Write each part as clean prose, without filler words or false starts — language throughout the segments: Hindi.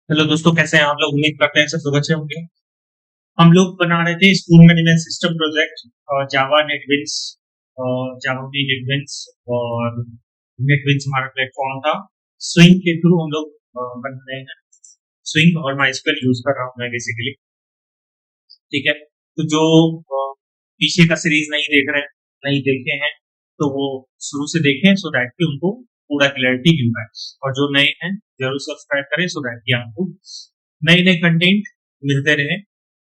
हेलो दोस्तों, कैसे हैं आप लोग? उम्मीद करते हैं सब लोग अच्छे होंगे। हम लोग बना रहे थे स्कूल मैनेजमेंट सिस्टम प्रोजेक्ट और जावा नेटबिन्स और जावा में नेटबिन्स और नेटबिन्स हमारा प्लेटफॉर्म था। स्विंग के थ्रू हम लोग बना रहे हैं। स्विंग और माइस्क्वेल यूज कर रहा हूँ मैं बेसिकली। ठीक है, तो जो पीछे का सीरीज नहीं देख रहे हैं, नहीं देखे हैं, तो वो शुरू से देखें सो दैट कि उनको पूरा क्लैरिटी मिल पाए। और जो नए हैं जरूर सब्सक्राइब करें सो दैट कि आपको नए नए कंटेंट मिलते रहे।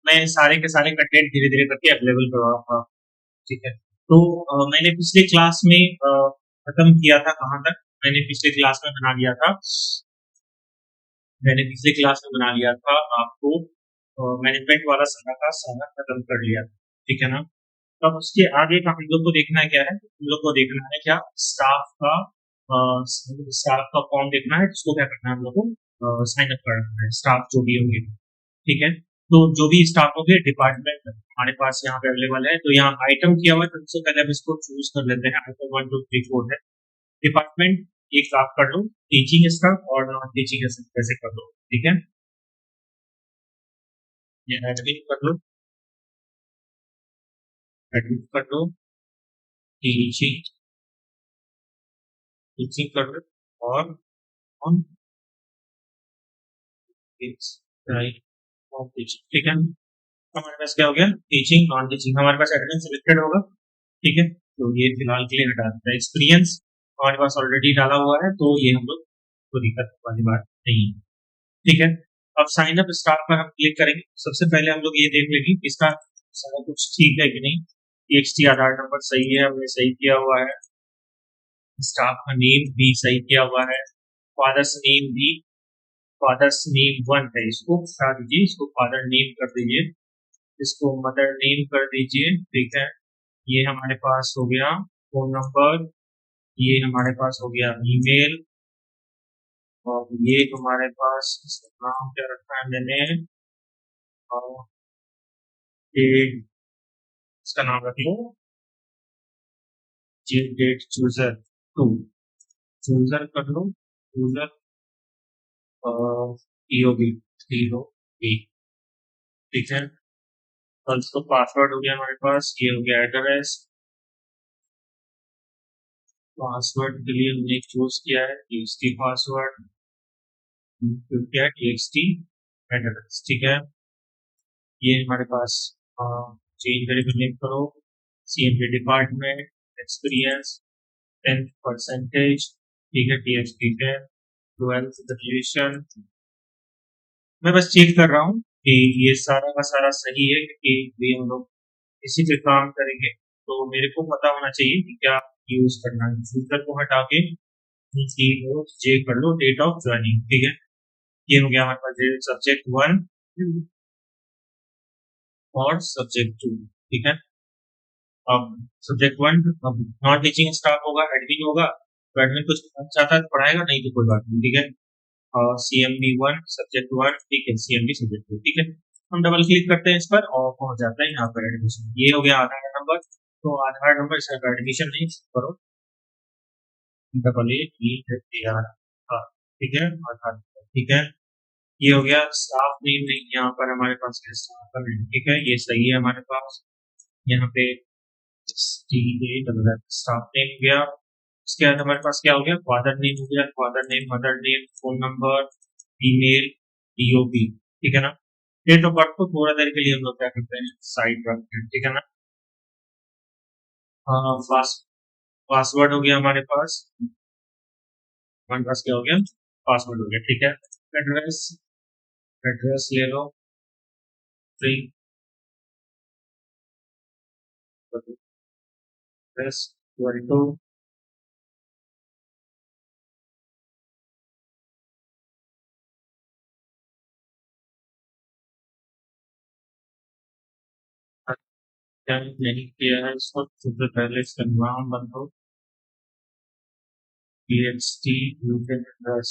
मैं सारे के सारे कंटेंट धीरे-धीरे करके अवेलेबल करवाऊँगा। ठीक है। तो मैंने पिछले क्लास में खत्म किया था कहाँ तक? मैंने पिछले क्लास में बना लिया था मैंने पिछले क्लास में बना लिया था आपको मैनेजमेंट वाला सारा का सारा खत्म कर लिया था। ठीक है ना? अब उसके आगे का हम लोग को देखना क्या है? हम लोग को देखना है क्या? स्टाफ का फॉर्म देखना है, जिसको क्या करना है हम लोग को साइन अप करना है, स्टाफ जो भी होंगे। ठीक है, तो जो भी स्टाफ होंगे डिपार्टमेंट हमारे पास यहाँ पे अवेलेबल है। तो यहाँ आइटम किया हुआ है, तो सबसे पहले हम इसको चूज कर लेते हैं। आइटम 1 2 3 4 है। डिपार्टमेंट एक आप कर लो, टीचिंग स्टाफ और नॉन टीचिंग स्टाफ कैसे कर लो। ठीक है, ये एडमिन कर लो, एडमिन कर लो, टीचिंग टीचिंग कर लो और नॉन टीचिंग। ठीक है, हमारे पास क्या हो गया? Teaching non teaching. हमारे पास एडमिन सिलेक्टेड होगा। ठीक है, तो ये फिलहाल के लिए हटा देता है। एक्सपीरियंस हमारे पास ऑलरेडी डाला हुआ है, तो ये हम लोग को दिक्कत वाली बात नहीं है। ठीक है, अब साइन अप स्टाफ पर हम क्लिक करेंगे। सबसे पहले हम लोग ये देख लेंगे कि इसका सारा कुछ ठीक है कि नहीं। टीएक्सटी आधार नंबर सही है, हमने सही किया हुआ है। स्टाफ का नेम भी सही किया हुआ है। फादर्स नेम भी फादर्स नेम 1 है, इसको हटा दीजिए, इसको फादर नेम कर दीजिए, इसको मदर नेम कर दीजिए। ठीक है, ये हमारे पास हो गया फोन नंबर, ये हमारे पास हो गया ईमेल, और ये हमारे पास इसका नाम क्या रखा है मैंने, और ये इसका नाम रख लो जे डेट चूजर 2। चूजर कर लो, चूजर ईओबी ईओबी। ठीक है, और इसको पासवर्ड हो गया हमारे पास, ये हो गया एड्रेस। पासवर्ड के लिए हमने चूज किया है टीएक्सटी पासवर्ड, क्या है टीएक्सटी एड्रेस। ठीक है, ये हमारे पास चेंज करके क्लिक करो। CMP department, experience, 10th percentage. ठीक है, टीएक्सटी 10, 12th ग्रेजुएशन। मैं बस चेक कर रहा हूँ कि ये सारा का सारा सही है, क्योंकि ये हम लोग इसी पे काम करेंगे, तो मेरे को पता होना चाहिए कि क्या यूज करना है। फ्यूचर को हटा के जे कर लो डेट ऑफ ज्वाइनिंग। ठीक है, ये हो गया हमारे पास सब्जेक्ट 1 और सब्जेक्ट 2। ठीक है, अब सब्जेक्ट 1 अब नॉन टीचिंग स्टाफ होगा, एडमिन होगा, तो एडमिन कुछ चाहता है तो पढ़ाएगा, नहीं तो कोई बात नहीं। ठीक है, और CMB 1 सब्जेक्ट 1। ठीक है, CMB सब्जेक्ट 2। ठीक है, हम डबल क्लिक करते हैं इस पर और पहुंच जाता है यहाँ पर एडमिशन। ये हो गया आधार नंबर, तो आधार नंबर इसका एडमिशन नहीं करो, AA हाँ। ठीक है, आधार नंबर। ठीक है, ये हो गया स्टाफ नेम। नहीं, यहाँ पर हमारे पास स्टाफ का नेम। ठीक है, ये सही है हमारे पास। यहाँ पे स्टाफ नेम हो गया। उसके बाद हमारे पास क्या हो गया? फादर नेम हो गया, father name, mother name, phone number, email, DOB। ठीक है ना? डेट ऑफ बर्थ को थोड़ा देर के लिए हम लोग क्या करते हैं, साइड रखते हैं। ठीक है ना? पास पासवर्ड हो गया हमारे पास। हमारे पास क्या हो गया? पासवर्ड हो गया। ठीक है, एड्रेस एड्रेस ले लो, फ्री एड्रेस 22। नहीं किया है इसको, सबसे पहले इसका नाम बन दो, TXT यूजर एड्रेस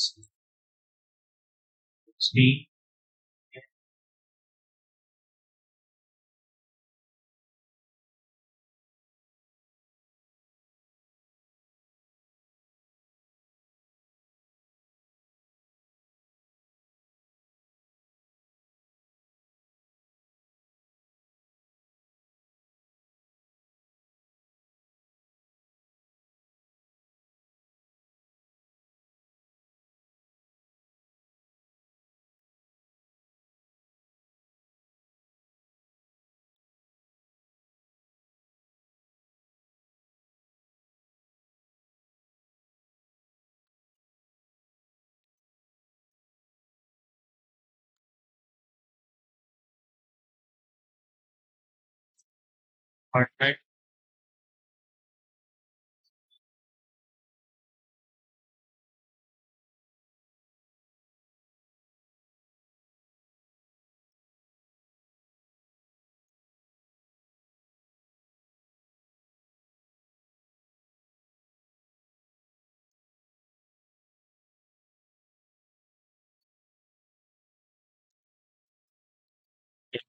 डिपार्टमेंट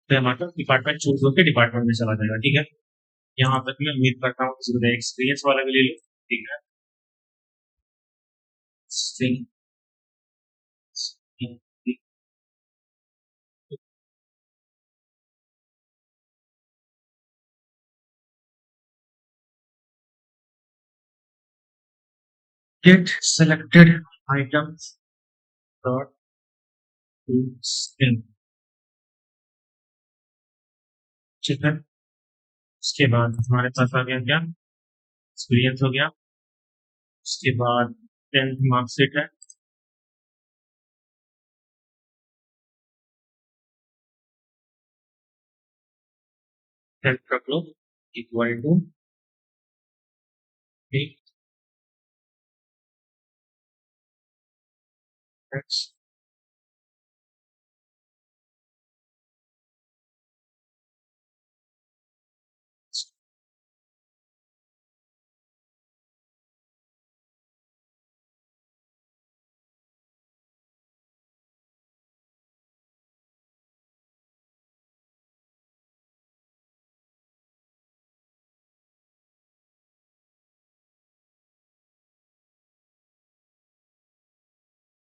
पे हमारा डिपार्टमेंट चूज होकर डिपार्टमेंट में चला जाएगा। ठीक है, यहाँ तक मैं उम्मीद करता हूँ किसी को एक्सपीरियंस वाला भी ले लो। ठीक है, string get selected items dot to string. ठीक है, उसके बाद हमारे पास आ गया क्या, एक्सपीरियंस हो गया। उसके बाद 10th मार्कशीट है, 10th रख लो, इक्वल टू एक्स।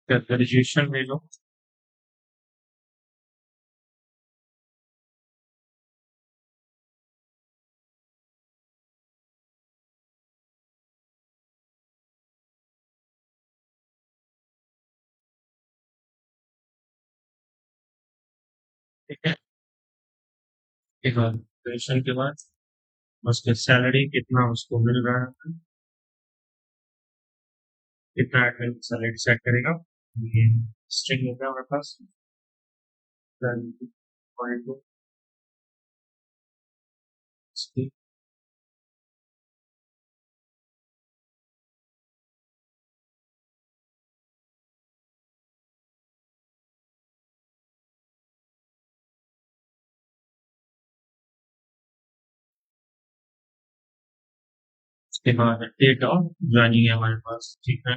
ग्रेजुएशन ले लो। ठीक है, एक बार ग्रेजुएशन के बाद उसके सैलरी कितना उसको मिल रहा है, कितना एडमिन सैलरी सेट करेगा। ये स्ट्रिंग हो गया हमारे पास, पॉइंट टू। उसके बाद डेट ऑफ ज्वाइनिंग है हमारे पास। ठीक है,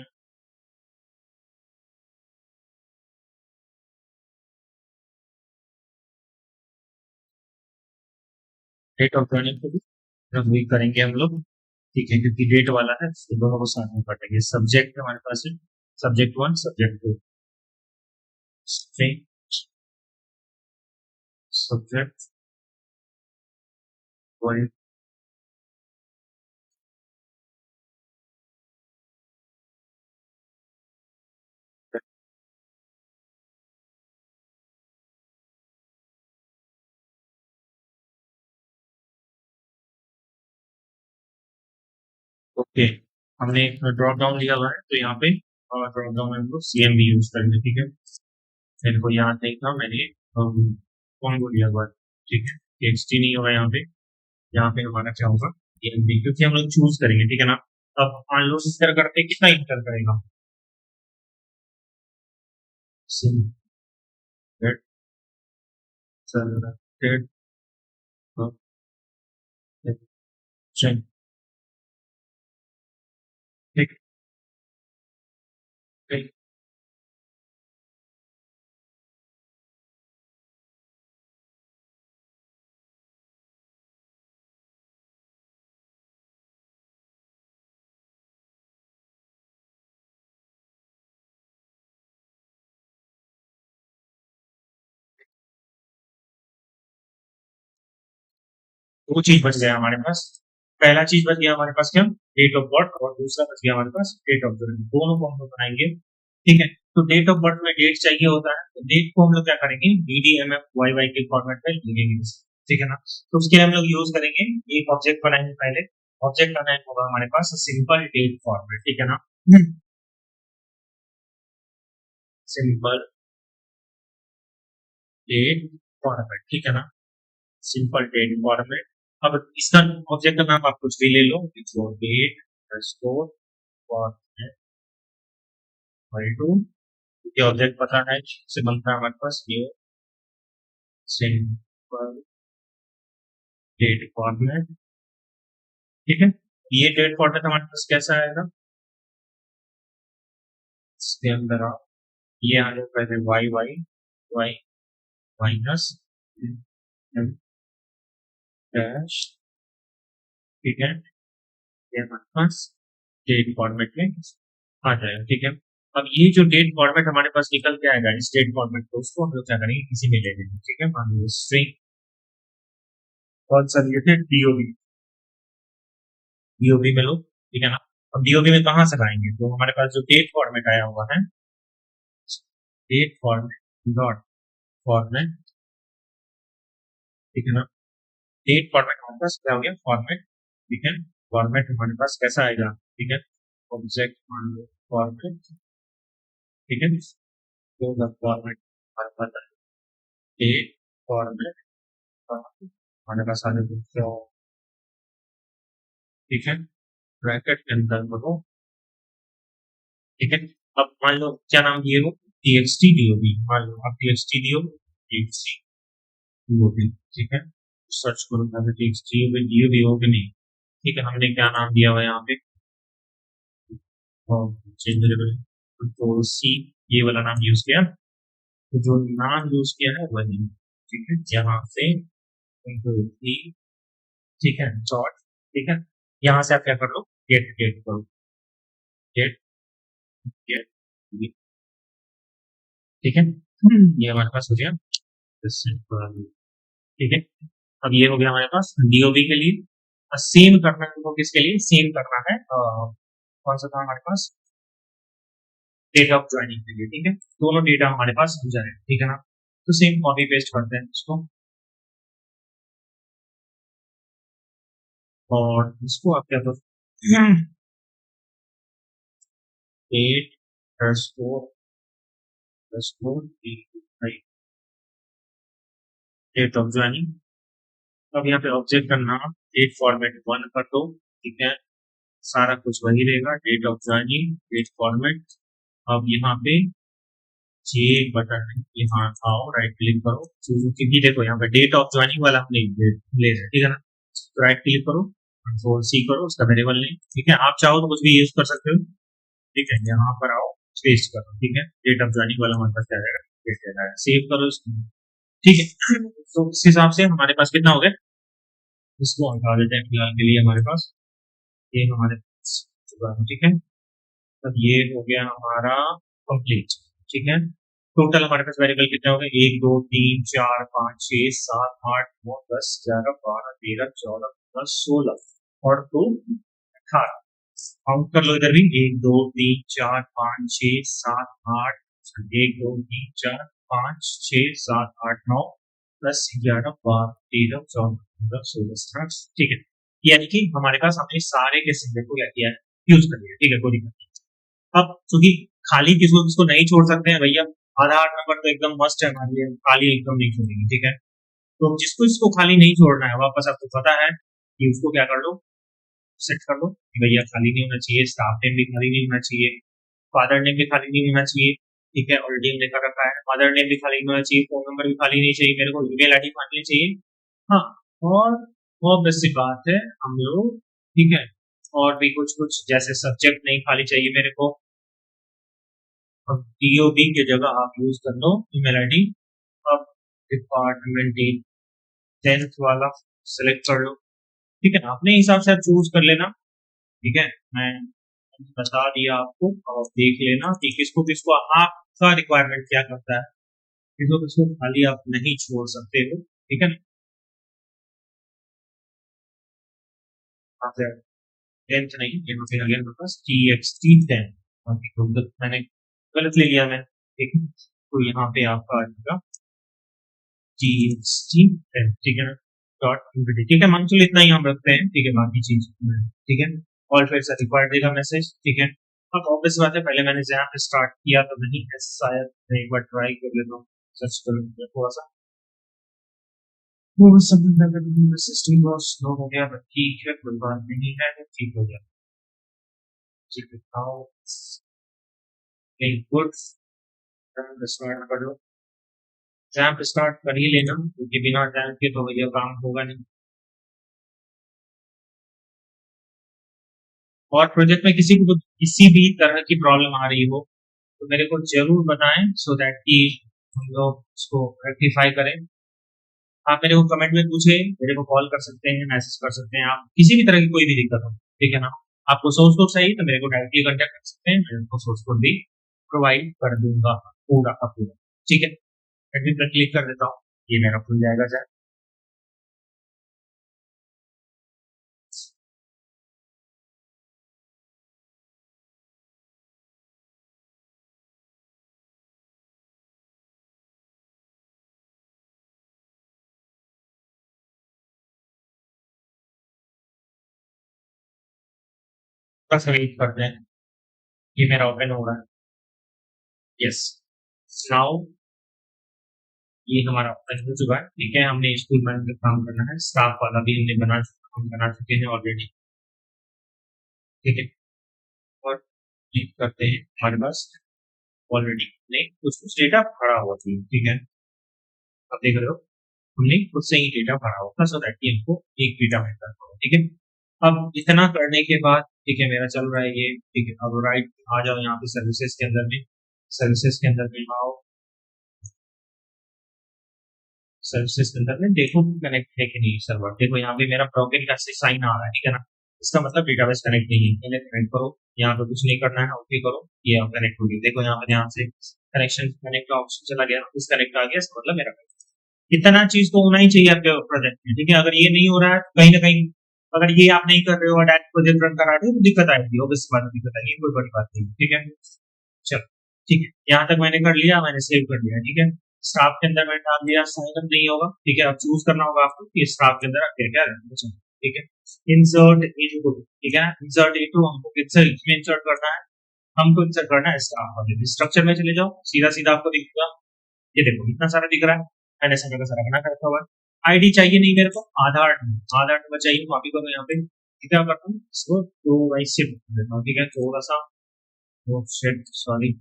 डेट ऑफ ज्वाइनिंग को भी वही करेंगे हम लोग। ठीक है, क्योंकि डेट वाला है तो दोनों को साथ में पढ़ेंगे। सब्जेक्ट हमारे पास है, subject one, subject two. String subject one. Okay, हमने ड्रॉप डाउन लिया हुआ है तो यहाँ पे ड्रॉप डाउन में हम लोग CMB यूज करेंगे। ठीक है, मेरे को याद नहीं था, मैंने कौन को लिया हुआ है। ठीक है, TXT नहीं होगा यहाँ पे। यहाँ पे हमारा क्या होगा, CMB, क्योंकि हम लोग चूज करेंगे। ठीक है ना, अब मान लो इंटर करते कितना इंटर करेगा, सेलेक्टेड ठीक। ठीक, दो चीज बच गया हमारे पास। पहला चीज बच गया हमारे पास क्या, डेट ऑफ बर्थ, और दूसरा बच गया हमारे पास डेट ऑफ बर्थ। दोनों को हम लोग बनाएंगे। ठीक है, तो डेट ऑफ बर्थ में डेट चाहिए होता है, तो डेट को हम लोग क्या करेंगे, DDMF YY के फॉर्मेट में लिखेंगे। ठीक है ना, तो उसके लिए हम लोग यूज करेंगे, एक ऑब्जेक्ट बनाएंगे पहले। ऑब्जेक्ट का नाम होगा हमारे पास सिंपल डेट फॉर्मेट। ठीक है ना, सिंपल डेट फॉर्मेट। ठीक है ना, सिंपल डेट फॉर्मेट। अब इसका ऑब्जेक्ट का नाम आप कुछ भी ले लो, date underscore format equal to, ये ऑब्जेक्ट पता है से बनता है हमारे पास ये सिंपल डेट फॉर्मेट। ठीक है, ये डेट फॉर्मेट हमारे पास कैसा आएगा, इसके अंदर आप ये आने पहले Y Y Y minus dash. ठीक है, ये हमारे पास डेट फॉर्मेट में आ जाएगा। ठीक है, अब ये जो डेट फॉर्मेट हमारे पास निकल के आएगा इस डेट फॉर्मेट को, उसको हम लोग क्या करेंगे, किसी में ले लेंगे। ठीक है, मान लीजिए स्ट्रिंग कौन सा लिए थे, डीओबी, डीओबी में लो। ठीक है ना, अब डीओबी में कहाँ से लाएंगे, तो हमारे पास जो डेट फॉर्मेट आया हुआ है, डेट फॉर्मेट डॉट फॉर्मेट। ठीक है ना, डेट फॉर्मेट हमारे पास क्या हो गया, फॉर्मेट। ठीक है, फॉर्मेट हमारे पास कैसा आएगा, ठीक है, ऑब्जेक्ट मान लो फॉर्मेट। ठीक है, तो फॉर्मेट हमारे पास डेट फॉर्मेट हमारे पास आने दो। ठीक है, ब्रैकेट के अंदर करो। ठीक है, अब मान लो क्या नाम दिए हो, टीएक्सटी डीओबी, मान लो आप टीएक्सटी दियो टीएक्सटी डीओबी। ठीक है, सर्च करो टीएक्सटी डीओबी हो कि नहीं। ठीक है, हमने क्या नाम दिया हुआ है यहाँ पे, चेंज वेरिएबल कंट्रोल सी, ये वाला नाम यूज किया, तो जो नाम यूज किया है वही। ठीक है, जहाँ से कंट्रोल सी, ठीक है डॉट। ठीक है, यहाँ से आप क्या कर लो, गेट गेट करो, गेट गेट। ठीक है, ये हमारे पास हो गया। ठीक है, अब ये हो गया हमारे पास डीओबी के लिए। सेम करना है हमको, किसके लिए सेम करना है, कौन सा था हमारे पास, डेटा ऑफ ज्वाइनिंग के लिए। ठीक है, दोनों डेटा हमारे पास हो जाए। ठीक है ना, तो सेम कॉपी पेस्ट करते हैं इसको, और इसको आप क्या करो, एट डेट ऑफ ज्वाइनिंग। अब यहाँ पे ऑब्जेक्ट का नाम डेट फॉर्मेट 1 कर दो। ठीक है, सारा कुछ वही रहेगा, date of joining date format. अब यहाँ पे ये बटन है, यहाँ आओ राइट क्लिक करो, क्योंकि देखो यहाँ पे डेट ऑफ ज्वाइनिंग वाला हमने ले रहे, ठीक है ना, तो राइट क्लिक करो, कंट्रोल सी करो, उसका वेरिएबल नेम। ठीक है, आप चाहो तो कुछ भी यूज कर सकते हो। ठीक है, यहाँ पर आओ पेस्ट करो। ठीक है, डेट ऑफ ज्वाइनिंग वाला हमारे पास क्या रहेगा, सेव करो इसको। ठीक है, तो इस हिसाब से हमारे पास कितना हो गया, इसको हटा देते हैं फिलहाल के लिए हमारे पास, ये हमारे पास चुका है। ठीक है, तब ये हो गया हमारा कंप्लीट। ठीक है, टोटल हमारे पास वेरिएबल कितने हो गए, 1 2 3 4 5 6 7 8 9 10 11 12 13 14 15 16 और 2 18। काउंट कर लो इधर भी, 1 2 3 4 5 6 7 8, 1 2 3 4 5 6 7 8 9 10 11 12 13 14 15 16 17। ठीक है, यानी कि हमारे पास हमने सारे के सिंबल को क्या किया है, यूज कर लिया। ठीक है, कोई दिक्कत नहीं। अब क्योंकि खाली किसको किसको नहीं छोड़ सकते हैं भैया, आधार नंबर तो एकदम मस्ट है हमारे लिए, खाली एकदम नहीं छोड़ेंगे। ठीक है, तो जिसको इसको खाली नहीं छोड़ना है, वापस आपको पता है कि उसको क्या कर लो, सेट कर लो कि भैया खाली नहीं होना चाहिए, स्टाफ नेम भी खाली नहीं होना चाहिए, फादर नेम भी खाली नहीं होना चाहिए। ठीक है, ऑलरेडी हमने कर रखा है, मदर नेम भी खाली नहीं होना चाहिए, फोन नंबर भी खाली नहीं चाहिए, मेरे को ईमेल आईडी खाली नहीं चाहिए। हाँ, और बहुत बेसिक बात है हम लोग, ठीक है, और भी कुछ कुछ जैसे सब्जेक्ट नहीं खाली चाहिए मेरे को। अब डीओबी की जगह आप यूज कर लो ईमेल आईडी। अब डिपार्टमेंट 10th वाला सेलेक्ट कर लो। ठीक है ना, अपने हिसाब से आप चूज कर लेना। ठीक है, मैं बता दिया आपको, और देख लेना कि किसको किसको आपका रिक्वायरमेंट क्या करता है, किसको किसको खाली आप नहीं छोड़ सकते हो। ठीक है ना, आप 10th नहीं, यहाँ पे आ गया मेरे पास TXT 10, मैंने गलत ले लिया मैं। ठीक है, तो यहाँ पे आपका आ जाएगा TXT 10। ठीक है ना, डॉट एमपीटी। ठीक है, मान चलो इतना ही हम रखते हैं। ठीक है, बाकी चीज ठीक है, और फिर से रिक्वायर्ड देगा मैसेज। ठीक है, अब ऑब्वियस बात है, पहले मैंने जहाँ पे स्टार्ट किया तो नहीं है शायद, मैं एक बार ट्राई कर लेता हूँ, सर्च कर लेता हूँ थोड़ा सा। वो बस सिस्टम बहुत स्लो हो गया, बट ठीक है, कोई बात नहीं है, ठीक हो गया। जी बताओ, गुड स्टार्ट करो। रैंप स्टार्ट कर ही लेना, क्योंकि बिना रैंप के तो भैया काम होगा नहीं। और प्रोजेक्ट में किसी को किसी भी तरह की प्रॉब्लम आ रही हो तो मेरे को जरूर बताएं, सो दैट कि हम लोग उसको रेक्टिफाई करें। आप मेरे को कमेंट में पूछे, मेरे को कॉल कर सकते हैं, मैसेज कर सकते हैं, आप किसी भी तरह की कोई भी दिक्कत हो, ठीक है ना। आपको सोर्स कोड चाहिए तो मेरे को डायरेक्टली कांटेक्ट कर सकते हैं, मैं आपको सोर्स कोड भी प्रोवाइड कर दूंगा, पूरा का पूरा, ठीक है। एडमिन पर क्लिक कर देता हूँ, ये मेरा खुल जाएगा चाहे। बस वेट करते हैं, ये मेरा ओपन हो रहा है। यस, नाउ ये हमारा ओपन हो चुका है, ठीक है। हमने स्कूल मैनेजर काम करना है, स्टाफ वाला भी हमने हम बना चुके हैं ऑलरेडी, ठीक है। और क्लिक करते हैं, हमारे पास ऑलरेडी नहीं कुछ कुछ डेटा भरा हुआ था, ठीक है। आप देख रहे हो, हमने खुद से ही डेटा भरा हुआ था, सो दैट कि हमको एक डेटा मिल रहा है, ठीक है। अब इतना करने के बाद, ठीक है, मेरा चल रहा है ये, ठीक है। अब राइट आ जाओ यहाँ पे सर्विसेज के अंदर में, सर्विसेज के अंदर में आओ, सर्विसेज के अंदर में देखो कनेक्ट है कि नहीं सर्वर। देखो यहाँ पे मेरा ब्रोकन का साइन आ रहा है, ठीक है ना। इसका मतलब डेटाबेस कनेक्ट नहीं है, पहले कनेक्ट करो। यहाँ पे कुछ नहीं करना है, ओके करो, ये कनेक्ट हो गया। देखो यहाँ पे ध्यान से कनेक्शन कनेक्ट का ऑप्शन चला गया, डिसकनेक्ट आ गया, इसका मतलब मेरा इतना चीज तो होना ही चाहिए आपके प्रोजेक्ट में, ठीक है। अगर ये नहीं हो रहा है कहीं ना कहीं, अगर ये आप नहीं कर रहे हो, डायरेक्ट प्रोजेक्ट रन करा रहे हो तो दिक्कत आएगी, ऑब्वियस बात है, दिक्कत आएगी, कोई बड़ी बात नहीं, ठीक है। चलो, ठीक है, यहाँ तक मैंने कर लिया, मैंने सेव कर लिया, ठीक है। स्टाफ के अंदर मैंने डाल दिया, साइन अप नहीं होगा, ठीक है। अब चूज करना होगा आपको कि स्टाफ के अंदर आप क्या क्या रखना चाहते हैं, ठीक है। इंसर्ट इनटू, ठीक है, इंसर्ट इनटू हमको इसमें इंसर्ट करना है, हमको इंसर्ट करना है स्टाफ वाले स्ट्रक्चर में। चले जाओ, सीधा सीधा आपको दिखेगा, ये देखो इतना सारा दिख रहा है, मैंने समय का सारा बना कर रखा हुआ है। आईडी चाहिए नहीं मेरे को, आधार आधार नंबर चाहिए, कॉपी करो यहाँ पे, क्या करता हूँ इसको तो वाइस से देता हूँ, ठीक है। थोड़ा सा सॉरी,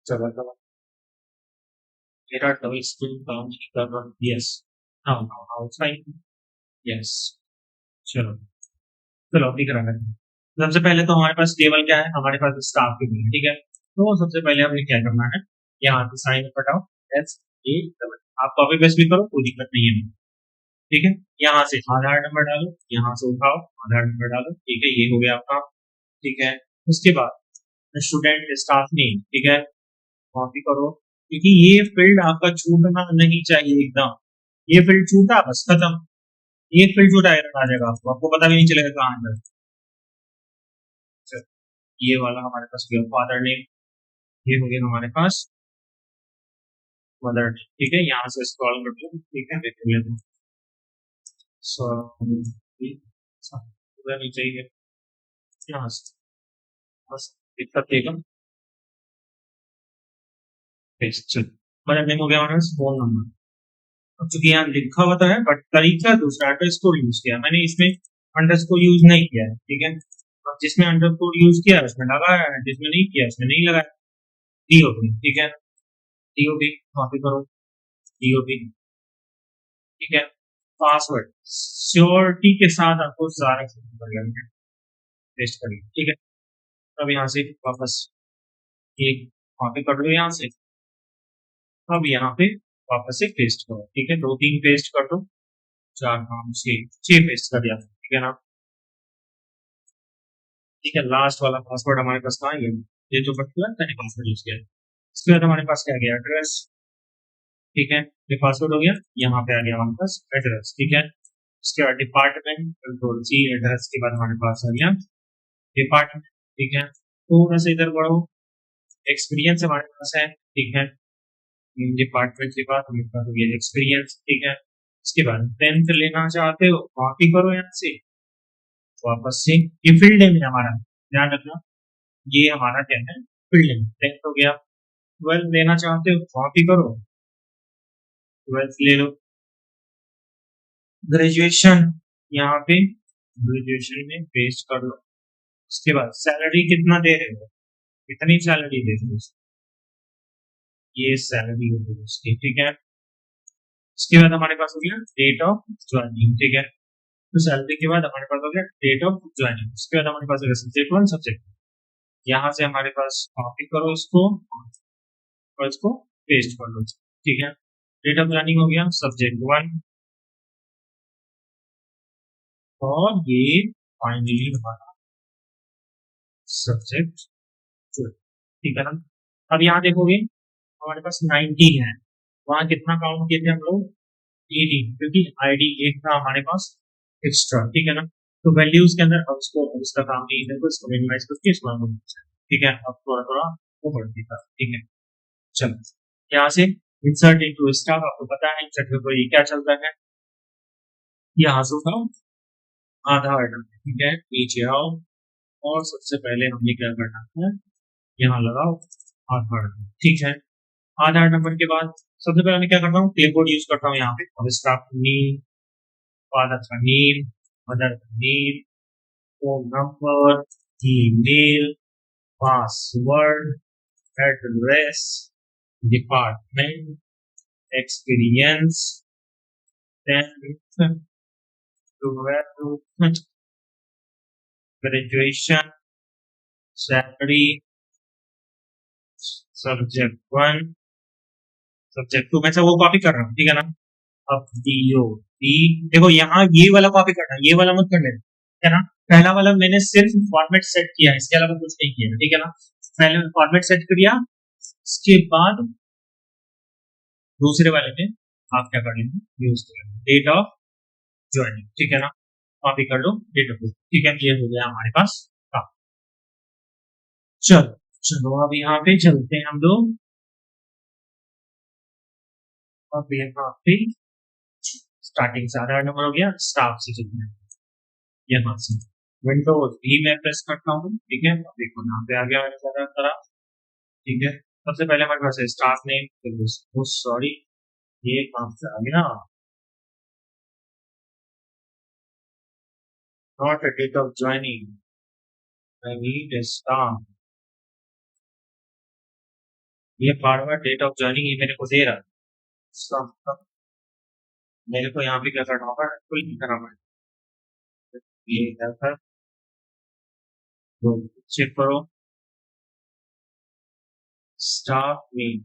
चलो चलो, मेरा डबल स्क्रीन काम नहीं कर रहा, यस, हाँ हाँ हाँ, फाइन, यस। चलो चलो, अभी करा है। सबसे पहले तो हमारे पास टेबल क्या है, हमारे पास स्टाफ के लिए, ठीक है। तो सबसे पहले हमें क्या करना है, यहाँ पे साइन हटाओ, एस ए डबल, आप कॉपी पेस्ट भी करो, कोई दिक्कत नहीं है, ठीक है। यहाँ से आधार नंबर डालो, यहाँ से उठाओ, आधार नंबर डालो, ठीक है, ये हो गया आपका, ठीक है। उसके बाद स्टूडेंट स्टाफ नेम, ठीक है, कॉपी करो, क्योंकि ये फील्ड आपका छूटना नहीं चाहिए एकदम। ये फील्ड छूटा बस खत्म, ये फील्ड छूटा एरर आ जाएगा, आपको आपको पता भी नहीं चलेगा कहाँ है। चलो, ये वाला हमारे पास गया फादर नेम, ये हो गया हमारे पास मदर नेम, ठीक है। यहाँ से स्क्रॉल कर लो, ठीक है, देख लेते हैं। सो नहीं चाहिए, यहाँ से बस दिक्कत देगा, चलो, मदर नेम हो गया हमारे पास, फोन नंबर। अब चूंकि यहाँ लिखा हुआ तो है, बट तरीका दूसरा अंडरस्कोर यूज किया, मैंने इसमें अंडरस्कोर यूज नहीं किया है, ठीक है। अब जिसमें अंडरस्कोर यूज किया है उसमें लगा है, जिसमें नहीं किया उसमें नहीं लगा है। टीओपी, ठीक है, टीओपी कॉपी करो, टीओपी, ठीक है। पासवर्ड श्योरिटी के साथ आपको सारा पेस्ट करिए, ठीक है। अब यहाँ से वापस एक कॉपी कर लो यहाँ से, अब यहाँ पे वापस से पेस्ट करो, ठीक है। दो तीन पेस्ट कर दो, चार पाँच छह पेस्ट कर दिया, ठीक है ना। ठीक है, लास्ट वाला पासवर्ड हमारे पास कहाँ है, ये जो पर्टिकुलर मैंने पासवर्ड यूज किया है। इसके बाद हमारे पास क्या गया, एड्रेस, ठीक है, ये पासवर्ड हो गया। यहाँ पे आ गया हमारे पास एड्रेस, ठीक है। उसके बाद डिपार्टमेंट, कंट्रोल सी, एड्रेस के बाद हमारे पास आ गया डिपार्टमेंट, ठीक है। थोड़ा सा इधर बढ़ो, एक्सपीरियंस हमारे पास है, ठीक है। डिपार्टमेंट के बाद हमारे पास हो गया एक्सपीरियंस, ठीक है। उसके बाद टेंथ लेना चाहते हो, कॉपी करो यहाँ से, वापस से ये फील्ड है हमारा, ध्यान रखना, ये हमारा क्या है, फील्ड नेम 10th हो गया। 12 लेना चाहते हो कॉपी करो, 12 ले लो। ग्रेजुएशन यहाँ पे ग्रेजुएशन में पेस्ट कर लो। उसके बाद सैलरी कितना दे रहे हो, कितनी सैलरी दे रहे हो, ये सैलरी होगी उसकी, ठीक है। उसके बाद हमारे पास हो गया डेट ऑफ ज्वाइनिंग, ठीक है। तो सैलरी के बाद हमारे पास हो गया डेट ऑफ ज्वाइनिंग। उसके बाद हमारे पास हो गया सब्जेक्ट 1 सब्जेक्ट, यहाँ से हमारे पास कॉपी करो इसको और इसको पेस्ट कर लो, ठीक है। डेट ऑफ ज्वाइनिंग हो गया सब्जेक्ट 1 और ये फाइनली हमारा सब्जेक्ट 2, ठीक है ना। अब यहाँ देखोगे हमारे पास 19 है, वहां कितना काउंट किए थे हम लोग, 18, क्योंकि आईडी एक था हमारे पास एक्स्ट्रा, ठीक है ना। तो वैल्यूज के अंदर अब इसको इसका काम नहीं है, इसको मिनिमाइज करके इसको हम, ठीक है। अब थोड़ा थोड़ा वो बढ़ देता, ठीक है। चलो यहाँ से इंसर्ट इनटू स्टाफ, आपको पता है इंसर्ट में ये क्या चलता है, यहाँ से उठाओ आधार नंबर, ठीक है। नीचे आओ और सबसे पहले हमने क्या करना है, यहाँ लगाओ आधार, ठीक है। आधार नंबर के बाद सबसे पहले मैं क्या करता हूँ, क्लिपबोर्ड यूज करता हूँ यहाँ पे। और स्टाफ नेम, फादर का नेम, मदर का name, phone number, email, password, address, department, experience, 10th, 12th, graduation, salary, subject 1, subject 2 में से वो कॉपी कर रहा हूँ, ठीक है ना। अब डीओ डी, देखो यहाँ ये वाला कॉपी करना, ये वाला मत कर लेना, है ना। पहला वाला मैंने सिर्फ फॉर्मेट सेट किया है, इसके अलावा कुछ नहीं किया, ठीक है ना। पहले फॉर्मेट सेट किया, इसके बाद दूसरे वाले में आप क्या कर लेंगे, यूज कर लेंगे डेट ऑफ ज्वाइनिंग, ठीक है ना। कॉपी कर लो डेट ऑफ, ठीक है। ये हो गया हमारे पास काम। चलो चलो अब यहाँ पे चलते हैं हम लोग, अब यहाँ पे स्टार्टिंग से आधार नंबर हो गया, स्टाफ से चलते हैं यहाँ से। विंडोज भी मैं प्रेस करता हूँ, ठीक है। अब देखो यहाँ पे आ गया मेरे सारा तरह, ठीक है। सबसे पहले हमारे पास है स्टाफ नेम, सॉरी ये कहाँ से आ गया, not a date of joining, I need a staff, ये फॉरवर्ड डेट ऑफ ज्वाइनिंग ये मेरे को दे रहा है, इसका मतलब मेरे को यहाँ पे क्या करना होगा, कुल करना पड़ेगा। ये है, चेक करो स्टाफ नेम,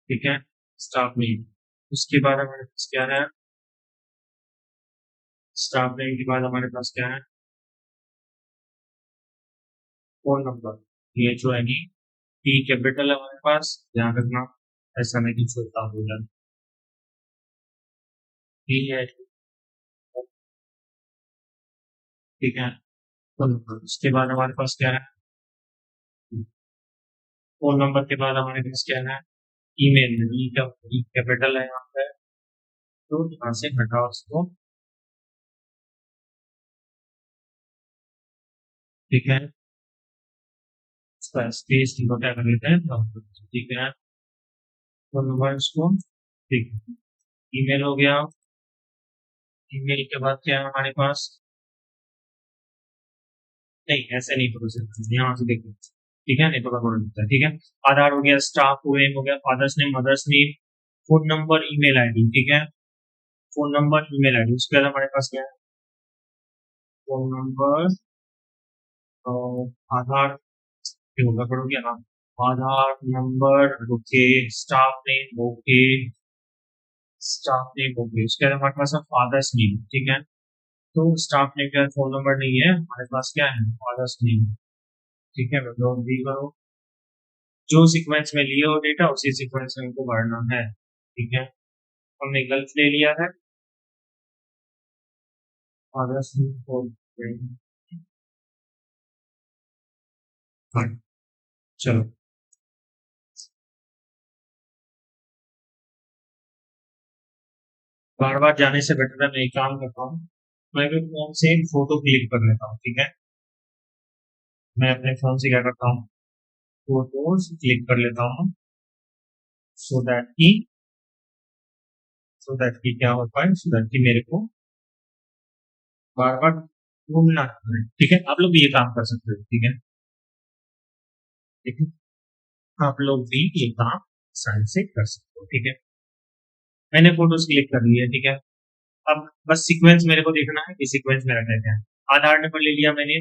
ठीक है। स्टाफ नेम, उसके बाद हमारे पास क्या है, स्टाफ नेम के बाद हमारे पास क्या है, फोन नंबर, ये जो है कि टी कैपिटल है हमारे पास, ध्यान रखना ऐसा नहीं छोड़ता बोला, टी है, ठीक है। फोन नंबर, उसके बाद हमारे पास क्या है, फोन नंबर के बाद हमारे पास क्या है, ईमेल, ई का ई कैपिटल है यहाँ पे, तो यहाँ से हटाओ उसको, ठीक है। इसका स्पेस को क्या कर लेते हैं, ठीक है। फोन नंबर इसको, ठीक है। ईमेल हो गया, ईमेल के बाद क्या है हमारे पास, नहीं ऐसे नहीं प्रोसेस, यहाँ से देखो, ठीक है। नहीं तो गड़बड़ होता है, ठीक है। आधार हो गया, स्टाफ हो गया, father's name, mother's name, phone number, email ID, ठीक है। फोन नंबर, ईमेल आईडी, उसके बाद हमारे पास क्या है, फोन नंबर और आधार, गड़बड़ हो गया ना, Aadhaar number, okay, staff name, okay, staff name okay, उसके बाद हमारे पास है फादर्स नेम, ठीक है। तो स्टाफ नेम का फोन नंबर नहीं है हमारे पास, क्या है फादर्स नेम, ठीक है। लॉग भी करो, जो सीक्वेंस में लिए हो डेटा उसी सीक्वेंस में इनको भरना है, ठीक है। हमने गलत ले लिया है, फादर्स नेम को चलो बार बार जाने से बेटर है मैं एक काम करता हूँ, मैं भी फोन से फोटो क्लिक कर लेता हूँ, ठीक है। मैं अपने फ़ोन से क्या करता हूँ, फ़ोटोज़ क्लिक कर लेता हूँ सो दैट कि क्या हो पाए, सो दैट कि मेरे को बार-बार घूमना ना पड़े, ठीक है? आप लोग भी ये काम कर सकते हो, ठीक है? ठीक है? आप लोग भी ये काम आसानी से कर सकते हो, ठीक है? मैंने फ़ोटोज़ क्लिक कर लिए, ठीक है? अब बस सीक्वेंस मेरे को देखना है कि सीक्वेंस मेरा क्या-क्या है। आधार नंबर ले लिया मैंने,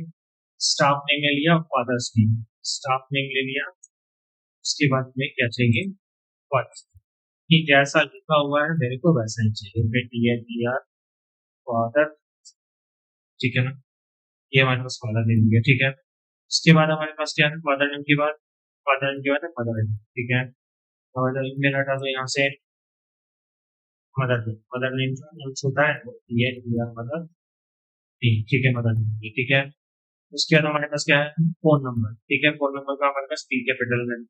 स्टाफ नेम ले लिया, फादर्स नेम, स्टाफ नेम ले लिया, उसके बाद में क्या चाहिए, फर्स्ट, कि जैसा लिखा हुआ है मेरे को वैसा ही चाहिए, फिर टीएचईआर फादर, ठीक है ना? ये हमारे पास फादर नेम हो गया, ठीक है? उसके बाद हमारे पास क्या है, फादर नेम के बाद है मदर नेम, ठीक है? मदर ईमेल हटा दो यहाँ से, मदर नेम का यूज़ होता है टीएचईआर मदर, ठीक है, मदर नेम, ठीक है? उसके बाद हमारे पास क्या है, फ़ोन नंबर, ठीक है? फ़ोन नंबर का हमारे पास पी कैपिटल में,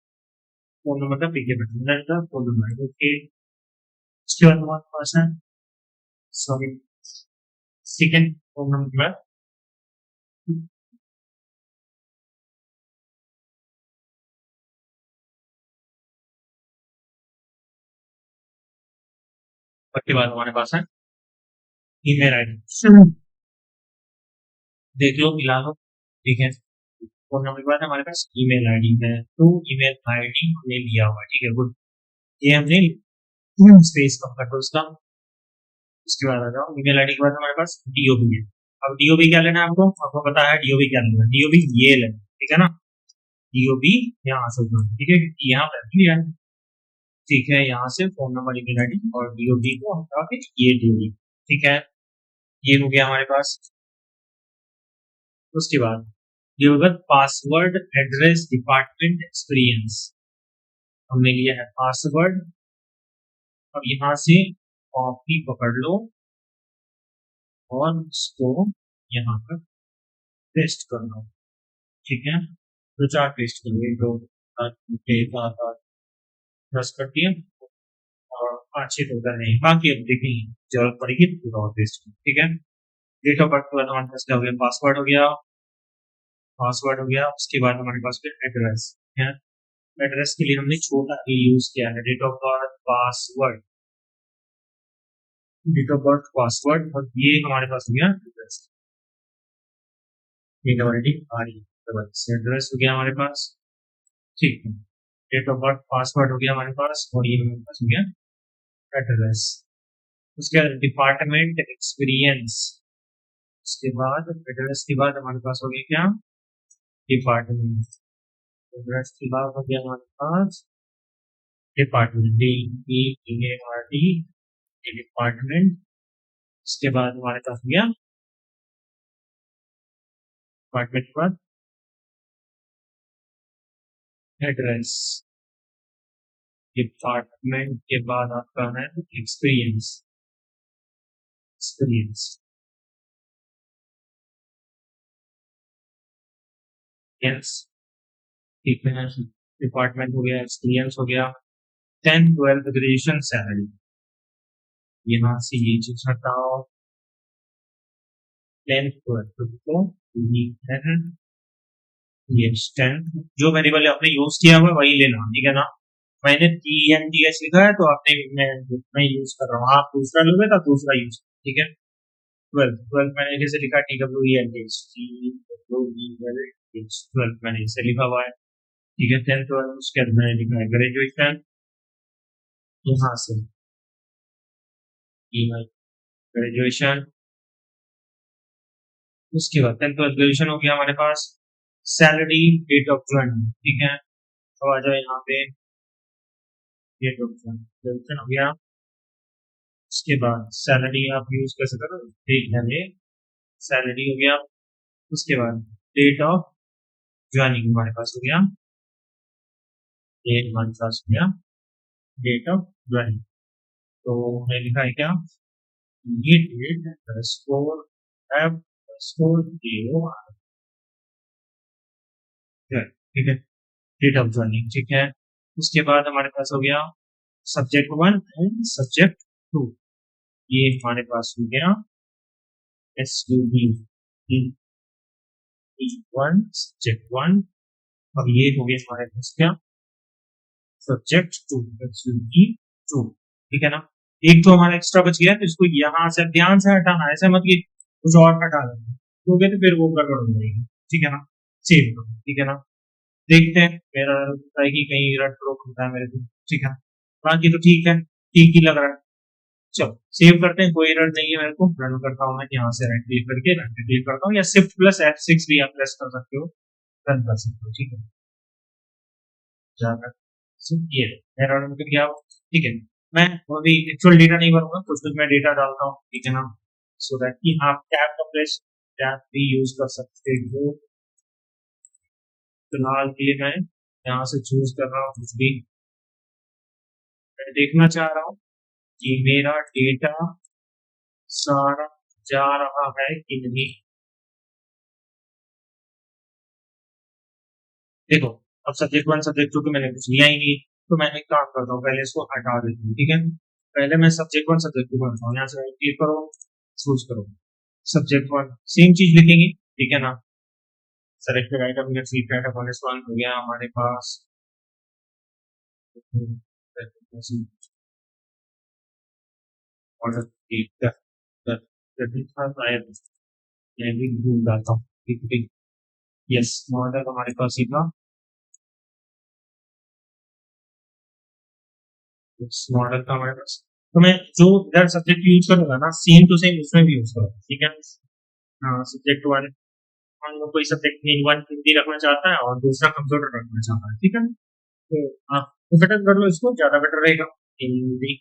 फ़ोन नंबर का पी कैपिटल में का फ़ोन नंबर है, ओके? उसके बाद हमारे पास है, सॉरी, सेकंड फ़ोन नंबर, उसके बाद हमारे पास है ईमेल आईडी, देख लो, मिला लो, ठीक है? फ़ोन नंबर के बाद हमारे पास ईमेल आईडी है, तो ईमेल आईडी हमने लिया हुआ है, ठीक है, गुड। ये हमने स्पेस कम कर दो उसका, उसके बाद आ जाओ, ईमेल आईडी के बाद हमारे पास डीओबी है। अब डीओबी क्या लेना है आपको? आपको पता है डीओबी क्या लेना है? डीओबी ये लेना है, ठीक है ना? डीओबी यहाँ से उठाना, ठीक है? क्योंकि यहाँ पे लिया है, ठीक है? यहाँ से फ़ोन नंबर, ईमेल आईडी और डीओबी को हटा के ये डीओबी, ठीक है? ये हो गया हमारे पास। उसके बाद ये होगा पासवर्ड, एड्रेस, डिपार्टमेंट, एक्सपीरियंस। हमने लिया है पासवर्ड। अब यहाँ से कॉपी पकड़ लो और उसको यहाँ पर पेस्ट कर लो, ठीक है? दो चार पेस्ट कर लो, एक दो तीन चार पाँच दस कर दिए और 5-6 तो उधर नहीं, बाकी अब देखेंगे, जरूरत पड़ेगी तो पूरा और पेस्ट करो, ठीक है? डेट ऑफ बर्थ के बाद हमारे पास क्या हो गया, पासवर्ड हो गया, उसके बाद हमारे पास फिर एड्रेस है। एड्रेस के लिए हमने छोटा ए यूज किया है, date of birth, password, date of birth, password, और ये हमारे पास हो गया एड्रेस, ये डबल आई एड्रेस हो गया हमारे पास, ठीक है? डेट ऑफ बर्थ, पासवर्ड हो गया हमारे पास, और ये हमारे पास हो गया एड्रेस। उसके बाद डिपार्टमेंट, एक्सपीरियंस, उसके बाद एड्रेस के बाद हमारे पास हो गया क्या, डिपार्टमेंट, एड्रेस के बाद हो गया हमारे पास department, D E A R T, department. उसके बाद हमारे पास हो गया डिपार्टमेंट के बाद एड्रेस, डिपार्टमेंट के बाद आपका है एक्सपीरियंस, एक्सपीरियंस, यस, ठीक है? डिपार्टमेंट हो गया, एक्सपीरियंस हो गया, 10th 12th ग्रेजुएशन सैलरी, यहाँ से ये चीज हटाओ, 10th 12th को ये 10th, जो वेरिएबल आपने यूज किया हुआ है वही लेना, ठीक है ना? मैंने TNTS लिखा है तो आपने मैं यूज कर रहा हूँ, आप दूसरा लोगे तो दूसरा यूज, ठीक है? 12th मैंने जैसे लिखा TWELH, TWELH, 12th मैंने इसे लिखा हुआ है, ठीक है? 10th 12th उसके बाद मैंने लिखा है ग्रेजुएशन, यहाँ से ग्रेजुएशन, उसके बाद 10th 12th ग्रेजुएशन हो गया हमारे पास, सैलरी, डेट ऑफ ज्वाइनिंग, ठीक है? तो आ जाओ यहाँ पे, डेट ऑफ ज्वाइनिंग हो गया, उसके बाद सैलरी आप यूज कर सकते हो, ठीक है? ये सैलरी हो गया, उसके बाद डेट ऑफ ज्वाइनिंग हमारे पास हो गया, डेट हमारे पास हो गया, डेट ऑफ ज्वाइनिंग, तो हमने लिखा है क्या, ये date score F score zero, ठीक है? डेट ऑफ ज्वाइनिंग, ठीक है? उसके बाद हमारे पास हो गया सब्जेक्ट 1 एंड सब्जेक्ट 2, ये हमारे पास हो गया S U B, one subject one, और ये हो गया हमारे पास क्या, सब्जेक्ट टू, टू। ठीक है ना। एक तो हमारा एक्स्ट्रा बच गया, तो इसको यहाँ से ध्यान से हटाना है, ऐसा मत कि कुछ और हटा देना, तो तो फिर वो गड़बड़ हो जाएगी। ठीक है ना। सेव करो। ठीक है ना। देखते हैं मेरा होता है कि कहीं रट रोक होता है मेरे को। ठीक है। बाकी तो ठीक है, ठीक ही लग रहा है। चलो सेव करते हैं, कोई एरर नहीं है मेरे को। रन करता हूँ मैं यहाँ से, राइट क्लिक करके रन पे क्लिक करता हूँ, या शिफ्ट प्लस F6 भी आप प्रेस कर सकते हो, रन कर सकते हो। ठीक है। जाकर ये एरर में क्या हो। ठीक है। मैं अभी एक्चुअल डेटा नहीं भरूंगा, कुछ कुछ मैं डेटा डालता हूँ। ठीक है ना। सो दैट कि आप टैब का प्रेस, टैब भी यूज कर सकते हो। फिलहाल के लिए मैं यहाँ से चूज कर रहा हूँ कुछ भी। मैं देखना चाह रहा हूँ कि मेरा डेटा सारा जा रहा है कि नहीं। देखो, अब सब्जेक्ट वन सब्जेक्ट टू तो मैंने कुछ लिया ही नहीं, तो मैं एक काम करता हूँ, पहले इसको हटा देता हूँ। ठीक है। पहले मैं सब्जेक्ट वन सब्जेक्ट टू करता हूँ, यहाँ से क्लिक करो, चूज करो सब्जेक्ट वन, सेम चीज लिखेंगे। ठीक है ना। सेलेक्टेड आइटम या सीट डाटा कॉलेज वन हो गया हमारे पास। और मैं भी भूल जाता हूँ। ठीक ठीक। यस, मॉडल हमारे पास ही था। मॉडल था हमारे पास। तो मैं जो इधर सब्जेक्ट यूज करूंगा ना, सेम टू सेम उसमें भी यूज करूंगा। ठीक है। हाँ, सब्जेक्ट वन, मान लो कोई सब्जेक्ट में वन हिंदी रखना चाहता है और दूसरा कंप्यूटर रखना चाहता है। ठीक है। तो आप बेटर कर लो, इसको ज्यादा बेटर रहेगा। हिंदी,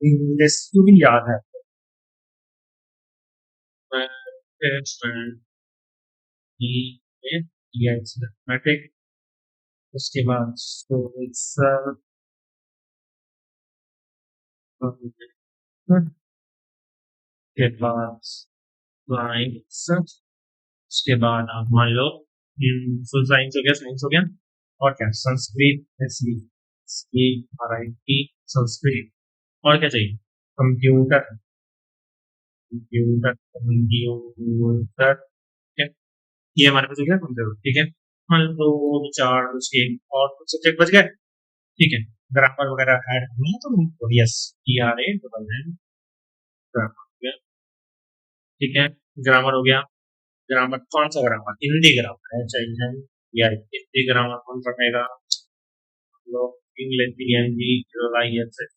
इंग्लिश जो भी याद है। मैथमेटिक, उसके बाद के बाद साइंस, उसके बाद आप मान लो फुल साइंस हो गया, साइंस हो गया, और क्या, संस्कृत, एसवी, मराठी, संस्कृत, और क्या चाहिए, कंप्यूटर, कंप्यूटर, कंप्यूटर। ठीक है। ये हमारे पास हो गया कंप्यूटर। ठीक है। मान लो चार उसके और कुछ सब्जेक्ट बच गए। ठीक है। ग्रामर वगैरह ऐड करना है तो yes, ERA double N, grammar हो गया। ठीक है। ग्रामर हो गया। ग्रामर कौन सा ग्रामर, हिंदी ग्रामर है चाहिए, या हिंदी ग्रामर कौन पढ़ेगा, लोग इंग्लिश PNG ISS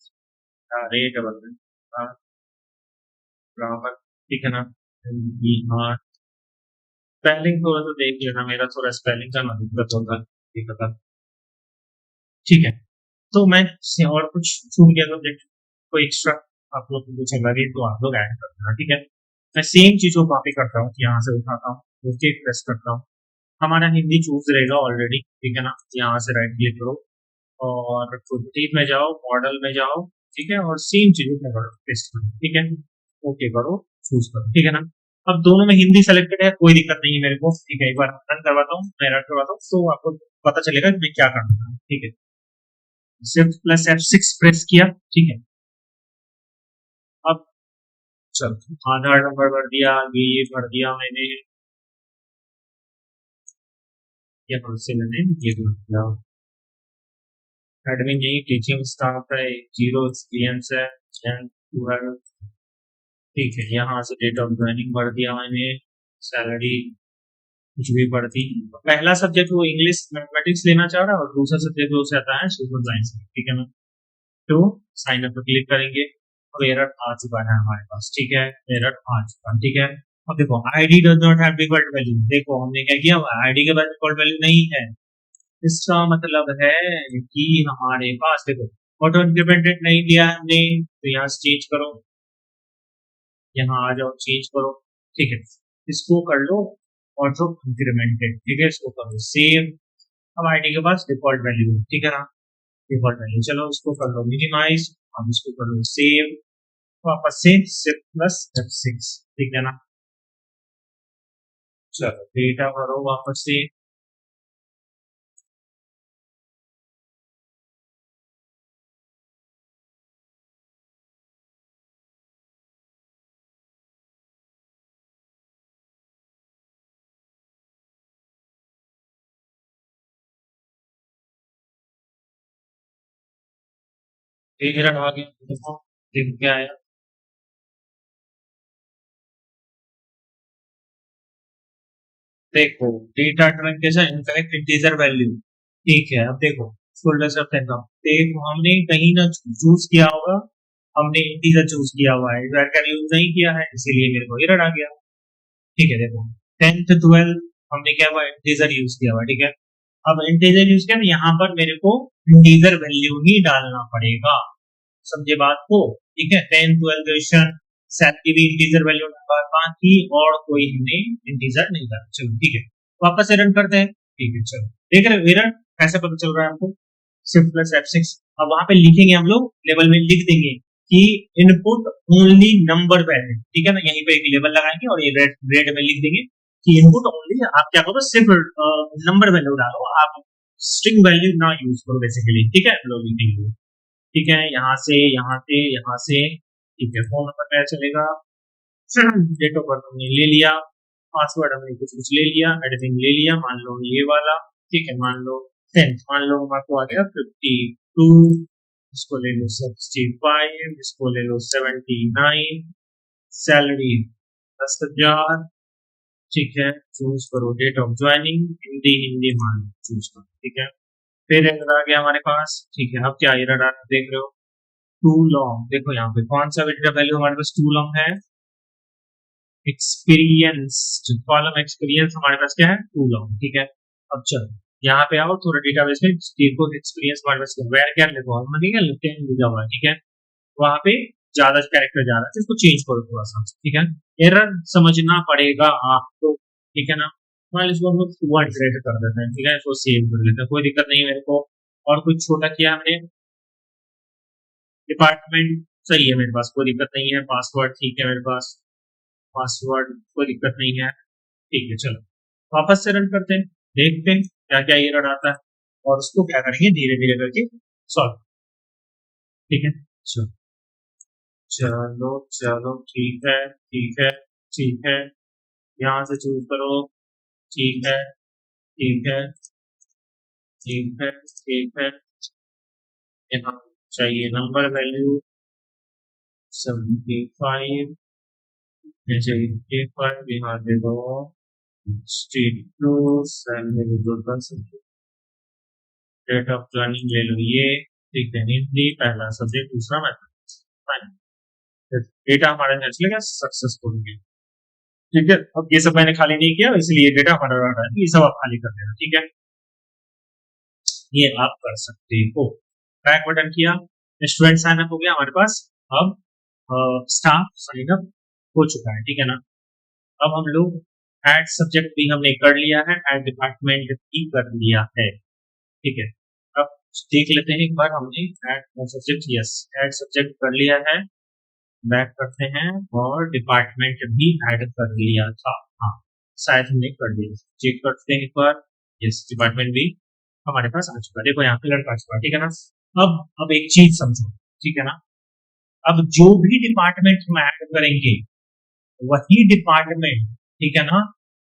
रे डबल एन, ग्रामर। ठीक है ना। हिंदी, हाँ। स्पेलिंग थोड़ा सा देख लेना, मेरा थोड़ा स्पेलिंग का ना दिक्कत होता है। ठीक है। ठीक है। तो मैं और कुछ छूट गया सब्जेक्ट, कोई एक्स्ट्रा आप लोग को कुछ लगे तो आप लोग ऐड कर देना। ठीक है। मैं सेम चीजों को कॉपी करता हूँ, यहाँ से उठाता हूँ, ओके प्रेस करता हूँ, हमारा हिंदी चूज रहेगा ऑलरेडी। ठीक है ना। यहाँ से राइट क्लिक करो और प्रोजेक्ट में जाओ, मॉडल में जाओ। ठीक है। और सेम चीजों में करो, पेस्ट करो। ठीक है। ओके करो, चूज करो। ठीक है ना। अब दोनों में हिंदी सेलेक्टेड है, कोई दिक्कत नहीं है मेरे को। ठीक है। एक बार रन करवाता हूँ, मैं रन करवाता हूँ तो आपको पता चलेगा कि मैं क्या करना है। ठीक है। शिफ्ट प्लस F6 प्रेस किया। ठीक है। अब चल, आधार नंबर भर दिया, ये भर दिया मैंने, ये से मैंने ये भर दिया। एडमिन यही टीचिंग स्टाफ है, जीरो एक्सपीरियंस है, एंड 12। ठीक है। यहाँ से डेट ऑफ ज्वाइनिंग भर दिया मैंने, सैलरी कुछ भी भर दी। पहला सब्जेक्ट वो इंग्लिश मैथमेटिक्स लेना चाह रहा है, और दूसरा सब्जेक्ट वो आता है सोशल साइंस। ठीक है ना। तो साइन अप पर क्लिक करेंगे, अब एरर आ चुका है हमारे पास। ठीक है। एरर आ चुका है। ठीक है। अब देखो, ID does not have default value, देखो हमने क्या किया, आईडी के बाद डिफॉल्ट वैल्यू नहीं है। इसका मतलब है कि हमारे पास देखो, ऑटो इंक्रीमेंटेड नहीं दिया है हमने, तो यहाँ से चेंज करो, यहाँ आ जाओ, चेंज करो। ठीक है। इसको कर लो ऑटो इंक्रीमेंटेड। ठीक है। इसको करो सेव। अब आईडी के पास डिफॉल्ट वैल्यू, ठीक है ना, डिफॉल्ट वैल्यू, चलो इसको कर लो मिनिमाइज। अब इसको कर लो सेव, वापस से शिफ्ट प्लस F6। ठीक है ना। चलो डेटा भरो वापस से। एरर आ गया, देखो देख क्या आया। देखो data translation incorrect integer value, ठीक है। अब देखो फोल्डर से देखो, देखो हमने कहीं ना चूज किया होगा, हमने इंटीजर चूज किया हुआ है, वेर कैर यूज नहीं किया है, इसीलिए मेरे को एरर आ गया। ठीक है देखो 10th 12 हमने क्या हुआ, इंटीजर यूज किया हुआ है, ठीक है। अब इंटीजर यूज किया तो यहाँ पर मेरे को इंटीजर वैल्यू ही डालना पड़ेगा, समझे बात को। ठीक है 10 12 क्वेश्चन सेट की भी इंटीजर वैल्यू बाकी और कोई हमने इंटीजर नहीं डाला। चलो ठीक है वापस से रन करते हैं। ठीक है चलो देख रहे हो एरर कैसे पता चल रहा है आपको, शिफ्ट प्लस F6। अब वहां पे लिखेंगे हम लोग लेवल में लिख देंगे कि इनपुट ओनली नंबर वैल्यू, ठीक है ना। यहीं पे एक लेवल लगाएंगे और ये रेड रेड में लिख देंगे कि इनपुट ओनली, आप क्या करो सिर्फ नंबर वैल्यू डालो, आप स्ट्रिंग वैल्यू ना यूज करो बेसिकली, ठीक है हम लोग लिखेंगे। ठीक है यहाँ से यहाँ से यहाँ से, ठीक है फोन नंबर क्या चलेगा, डेट ऑफ बर्थ हमने ले लिया, पासवर्ड हमने कुछ कुछ ले लिया, एडिटिंग ले लिया, मान लो ये वाला, ठीक है मान लो 10, मान लो हमारे आ गया 52, इसको ले लो 65, इसको ले लो 79, सैलरी 10,000, ठीक है चूज करो date of joining, Hindi Hindi मान चूज करो, ठीक है। फिर एरर आ गया हमारे पास, ठीक है अब क्या एरर आ रहा है देख रहे हो, टू लॉन्ग। देखो यहाँ पे कौन सा डेटा वैल्यू हमारे पास टू लॉन्ग है, एक्सपीरियंस, कॉलम एक्सपीरियंस हमारे पास क्या है टू लॉन्ग, ठीक है। अब चलो यहाँ पे आओ थोड़ा डेटाबेस में, देखो एक्सपीरियंस हमारे पास वेर क्या लिखो, हमने क्या लिखते हैं लिखा हुआ है, ठीक है। वहां पे ज्यादा कैरेक्टर जा रहा है, इसको चेंज करो थोड़ा सा, ठीक है। एरर समझना पड़ेगा आपको, ठीक है ना। मान लीजिए हम लोग 200 कर देते हैं, ठीक है इसको सेव कर लेते हैं, कोई दिक्कत नहीं है मेरे को। और कुछ छोटा किया हमने, डिपार्टमेंट सही है मेरे पास, कोई दिक्कत नहीं है, पासवर्ड ठीक है मेरे पास, पासवर्ड कोई दिक्कत नहीं है, ठीक है। चलो वापस से रन करते हैं, देखते हैं क्या क्या एरर आता है और उसको क्या करेंगे धीरे धीरे करके सॉल्व, ठीक है। चलो चलो चलो ठीक है ठीक है ठीक है, यहाँ से चूज करो, ठीक है ठीक है ठीक है ठीक है। यहाँ चाहिए नंबर वैल्यू 75, चाहिए 5, यहाँ दे दो स्ट्रीट टू, सैलरी दो 10, डेट ऑफ ज्वाइनिंग ले लो ये, ठीक है हिंदी पहला सब्जेक्ट दूसरा मैथ, डेटा हमारा यहाँ चलेगा सक्सेसफुल गया, ठीक है। अब ये सब मैंने खाली नहीं किया इसलिए डेटा हमारा रहा है, ये सब आप खाली कर देना, ठीक है। ये आप कर सकते हो, बैक बटन किया, स्टूडेंट साइन अप हो गया हमारे पास। अब स्टाफ साइन अप हो चुका है, ठीक है ना। अब हम लोग एड सब्जेक्ट भी हमने कर लिया है, एड डिपार्टमेंट भी कर लिया है, ठीक है। अब देख लेते हैं एक बार, हमने add subject, yes add subject कर लिया है, बैक करते हैं और डिपार्टमेंट भी ऐड कर लिया था, हाँ शायद हमने कर दिया, चेक करते हैं एक बार, यस डिपार्टमेंट भी हमारे पास आ चुका है, देखो यहाँ पे लड़का आ चुका है, ठीक है ना। अब एक चीज समझो, ठीक है ना। अब जो भी डिपार्टमेंट हम ऐड करेंगे वही डिपार्टमेंट, ठीक है ना,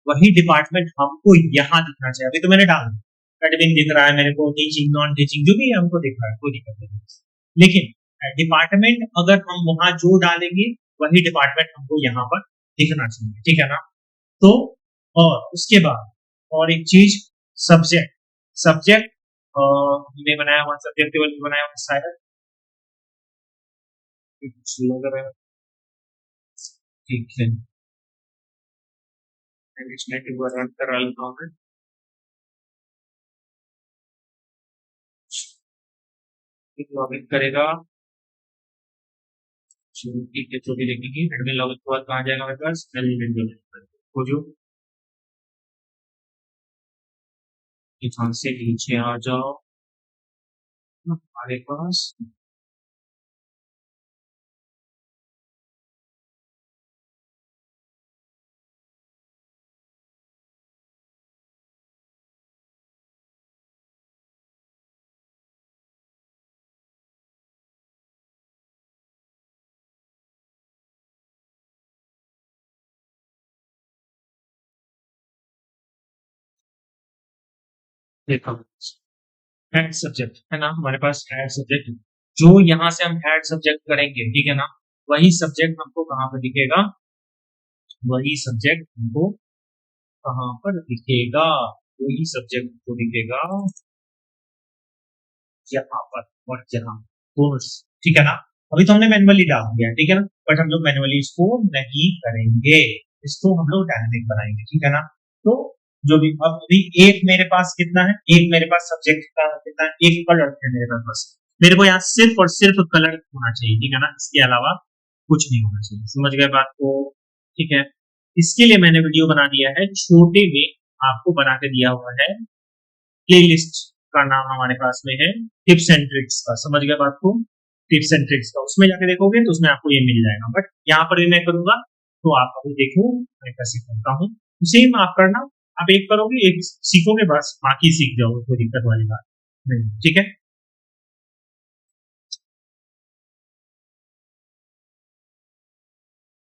वही डिपार्टमेंट हमको यहाँ दिखना चाहिए। अभी तो मैंने डाल दिया, एडमिन दिख रहा है मेरे को, टीचिंग नॉन टीचिंग जो भी है हमको दिख रहा है, कोई दिक्कत नहीं। लेकिन डिपार्टमेंट अगर हम वहां जो डालेंगे वही डिपार्टमेंट हमको यहाँ पर दिखना चाहिए, ठीक है ना। तो और उसके बाद और एक चीज, सब्जेक्ट, सब्जेक्ट हमने बनाया हुआ सब्जेक्ट टेबल भी बनाया हुआ शायद, कुछ लग रहा है, ठीक है नेट एक बार रन करा लेता हूँ मैं, लॉगिन करेगा, ठीक है जो भी देखेंगे एडमिन लॉगिन के बाद कहाँ जाएगा मेरे पास, एडमिन लॉगिन हो जो, यहाँ से नीचे आ जाओ हमारे पास, देखो एड सब्जेक्ट है ना हमारे पास, एड सब्जेक्ट जो यहाँ से हम हेड सब्जेक्ट करेंगे, ठीक है ना, वही सब्जेक्ट हमको कहाँ पर दिखेगा, वही सब्जेक्ट हमको कहाँ पर दिखेगा, वही सब्जेक्ट को दिखेगा यहाँ पर और यहाँ, कोर्स, ठीक है ना। अभी तो हमने मैनुअली डाल दिया, ठीक है ना, बट हम लोग मैनुअली इसको नहीं करेंगे, इसको हम लोग डायनेमिक बनाएंगे, ठीक है ना। तो जो भी अब अभी एक मेरे पास कितना है, एक मेरे पास सब्जेक्ट का कितना है, एक कलर है मेरे पास, बस मेरे को यहाँ सिर्फ और सिर्फ कलर होना चाहिए, ठीक है ना, इसके अलावा कुछ नहीं होना चाहिए, समझ गए बात को, ठीक है। इसके लिए मैंने वीडियो बना दिया है छोटे में, आपको बना के दिया हुआ है, प्लेलिस्ट का नाम हमारे पास में है टिप्स एंड ट्रिक्स का, समझ गए बात को, टिप्स एंड ट्रिक्स का, उसमें जाके देखोगे तो उसमें आपको ये मिल जाएगा, बट यहाँ पर भी मैं करूंगा, तो आप अभी देखो मैं कैसे करता हूँ, सेम आप करना, आप एक करोगे एक सीखोगे, बस बाकी सीख जाओगे, कोई दिक्कत वाली बात नहीं, ठीक है।